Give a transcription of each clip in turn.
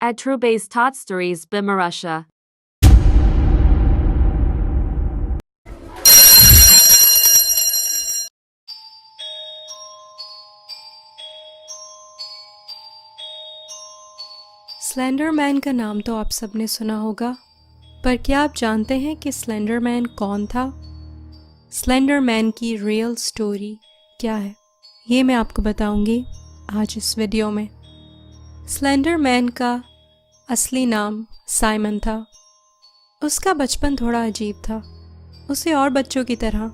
at Trubes Tot Stories Bimarusha. Slender man का नाम तो आप सबने सुना होगा, पर क्या आप जानते हैं कि स्लेंडर मैन कौन था? स्लेंडर मैन की रियल स्टोरी क्या है, ये मैं आपको बताऊंगी आज इस वीडियो में। स्लेंडर मैन का असली नाम साइमन था। उसका बचपन थोड़ा अजीब था। उसे और बच्चों की तरह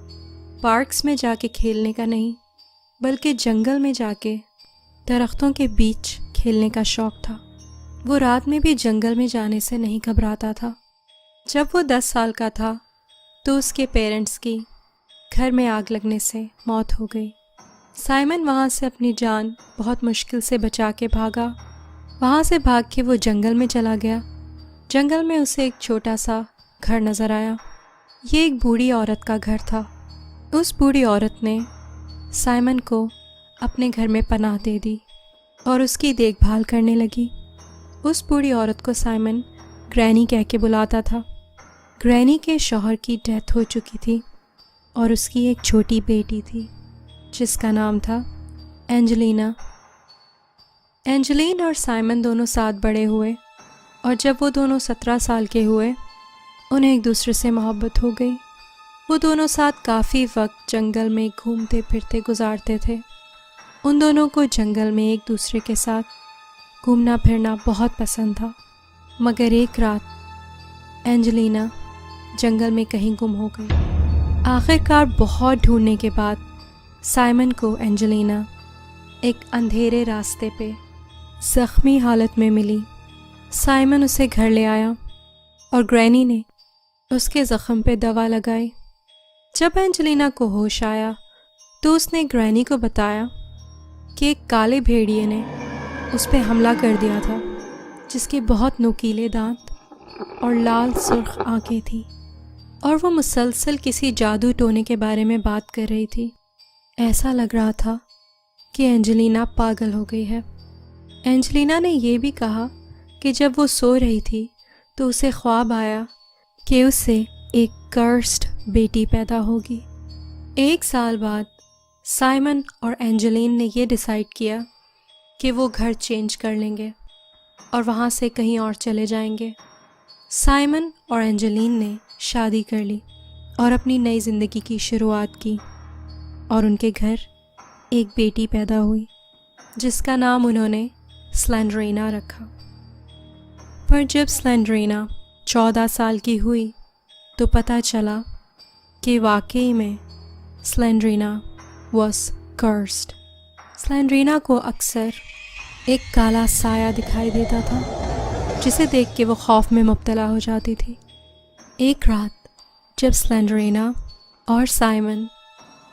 पार्क्स में जाके खेलने का नहीं, बल्कि जंगल में जाके दरख्तों के बीच खेलने का शौक़ था। वो रात में भी जंगल में जाने से नहीं घबराता था। जब वो 10 साल का था तो उसके पेरेंट्स की घर में आग लगने से मौत हो गई। साइमन वहाँ से अपनी जान बहुत मुश्किल से बचा के भागा। वहाँ से भाग के वो जंगल में चला गया। जंगल में उसे एक छोटा सा घर नज़र आया। ये एक बूढ़ी औरत का घर था। उस बूढ़ी औरत ने साइमन को अपने घर में पनाह दे दी और उसकी देखभाल करने लगी। उस बूढ़ी औरत को साइमन ग्रैनी कह के बुलाता था। ग्रैनी के शौहर की डेथ हो चुकी थी और उसकी एक छोटी बेटी थी जिसका नाम था एंजेलिना। एंजेलिन और साइमन दोनों साथ बड़े हुए और जब वो दोनों 17 साल के हुए उन्हें एक दूसरे से मोहब्बत हो गई। वो दोनों साथ काफ़ी वक्त जंगल में घूमते फिरते गुजारते थे। उन दोनों को जंगल में एक दूसरे के साथ घूमना फिरना बहुत पसंद था। मगर एक रात एंजेलिना जंगल में कहीं गुम हो गई। आखिरकार बहुत ढूंढने के बाद साइमन को एंजेलिना एक अंधेरे रास्ते पे ज़ख्मी हालत में मिली। साइमन उसे घर ले आया और ग्रैनी ने उसके ज़ख्म पे दवा लगाई। जब एंजेलिना को होश आया तो उसने ग्रैनी को बताया कि एक काले भेड़िए ने उस पर हमला कर दिया था, जिसके बहुत नुकीले दांत और लाल सुर्ख आंखें थी और वो मुसलसल किसी जादू टोने के बारे में बात कर रही थी। ऐसा लग रहा था कि एंजेलिना पागल हो गई है। एंजेलिना ने यह भी कहा कि जब वो सो रही थी तो उसे ख्वाब आया कि उसे एक कर्स्ड बेटी पैदा होगी। 1 साल बाद साइमन और एंजेलिन ने यह डिसाइड किया कि वो घर चेंज कर लेंगे और वहाँ से कहीं और चले जाएंगे। साइमन और एंजेलिन ने शादी कर ली और अपनी नई ज़िंदगी की शुरुआत की और उनके घर एक बेटी पैदा हुई जिसका नाम उन्होंने स्लेंडरीना रखा। पर जब स्लेंडरीना 14 साल की हुई तो पता चला कि वाकई में स्लेंडरीना वॉज कर्स्ड। स्लेंडरीना को अक्सर एक काला साया दिखाई देता था जिसे देख के वो खौफ में मुब्तला हो जाती थी। एक रात जब स्लेंडरीना और साइमन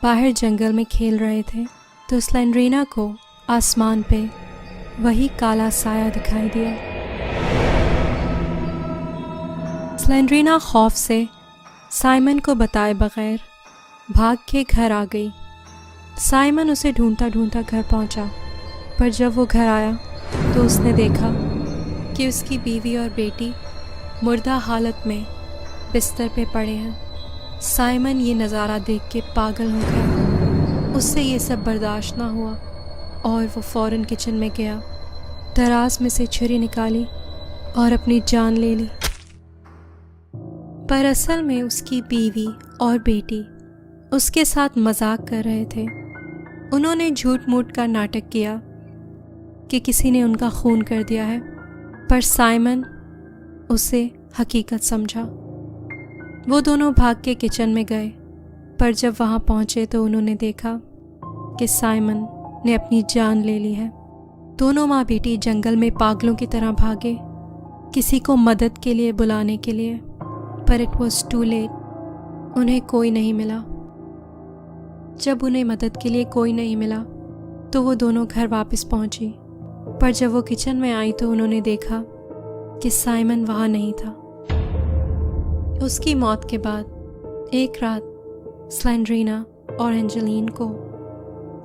बाहर जंगल में खेल रहे थे तो स्लेंडरीना को आसमान पे वही काला साया दिखाई दिया। स्लेंडरीना खौफ से साइमन को बताए बगैर भाग के घर आ गई। साइमन उसे ढूंढता ढूंढता घर पहुंचा, पर जब वो घर आया तो उसने देखा कि उसकी बीवी और बेटी मुर्दा हालत में बिस्तर पे पड़े हैं। साइमन ये नज़ारा देख के पागल हो गया। उससे ये सब बर्दाश्त ना हुआ और वो फ़ौरन किचन में गया, दराज में से छुरी निकाली और अपनी जान ले ली। पर असल में उसकी बीवी और बेटी उसके साथ मजाक कर रहे थे। उन्होंने झूठ मूठ का नाटक किया कि किसी ने उनका खून कर दिया है, पर साइमन उसे हकीकत समझा। वो दोनों भाग के किचन में गए, पर जब वहाँ पहुँचे तो उन्होंने देखा कि साइमन ने अपनी जान ले ली है। दोनों माँ बेटी जंगल में पागलों की तरह भागे किसी को मदद के लिए बुलाने के लिए, पर इट वॉज टू लेट। उन्हें कोई नहीं मिला। जब उन्हें मदद के लिए कोई नहीं मिला तो वो दोनों घर वापस पहुंची, पर जब वो किचन में आई तो उन्होंने देखा कि साइमन वहाँ नहीं था। उसकी मौत के बाद एक रात स्लेंडरीना और एंजेलिन को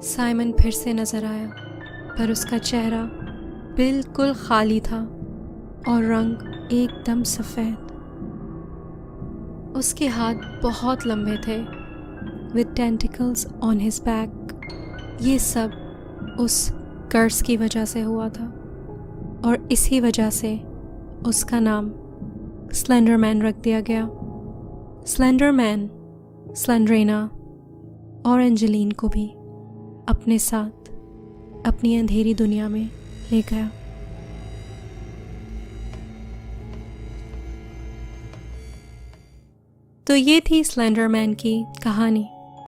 साइमन फिर से नज़र आया, पर उसका चेहरा बिल्कुल खाली था और रंग एकदम सफ़ेद। उसके हाथ बहुत लंबे थे, with tentacles on his back. ये सब उस कर्स की वजह से हुआ था और इसी वजह से उसका नाम स्लेंडरमैन रख दिया गया। स्लेंडरमैन स्लेंड्रेना और एंजेलीन को भी अपने साथ अपनी अंधेरी दुनिया में ले गया। तो ये थी स्लेंडरमैन की कहानी।